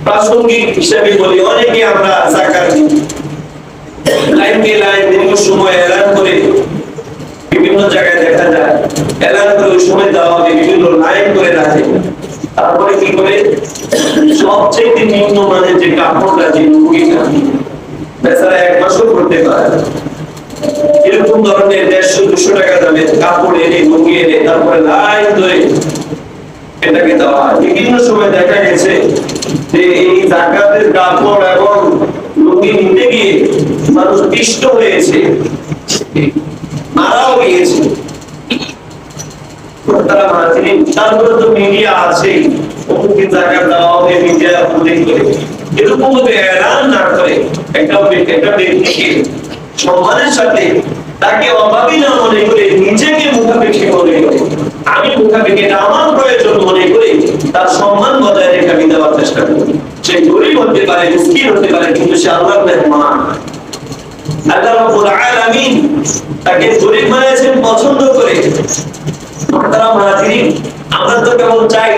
প্রাসঙ্গিক হিসাবে বলি, অনেকে আমরা যাকাত লাইনকে লাইন দীর্ঘ সময় এলান করে, বিভিন্ন জায়গায় দেখা যায় এলান করে ওই সময় দেওয়া হবে, বিভিন্ন লাইন করে রাখে। তারপরে কি করে সবচেয়ে নিম্ন মানের যে কাপড়টা, যে লুঙ্গিটা বেচারা এক মাসও করতে পারে, এরকম ধরনের 150-200 টাকা দামের কাপড় এনে লুঙ্গি এনে তারপরে লাইন ধরে এটাকে দেওয়া হয়। বিভিন্ন সময় দেখা গেছে যে এই যাকাতের কাপড় এবং লুঙ্গি নিতে গিয়ে মানুষ পিষ্ট হয়েছে, মারাও গিয়েছে। তারপরে তো মিডিয়া আছে, অমুকে জায়গা দেওয়া হবে, মিডিয়া উল্লেখ করে, এরকম ভাবে এলান না করে একটা ব্যক্তিকে সম্মানের সাথে তাকে অভাবী না মনে করে, নিজেকে মুখাপেক্ষী মনে করে, আমি মুখাপেক্ষী, এটা আমার প্রয়োজন মনে করে তার সম্মান বজায় রেখে আমি দেওয়ার চেষ্টা করি। সে গরিব হতে পারে, মিসকিন হতে পারে, কিন্তু সে আল্লাহর মেহমান। আল্লাহ রাব্বুল আলামিন তাকে গরিব বানিয়েছেন পছন্দ করে। আমরা তো কেবল চাই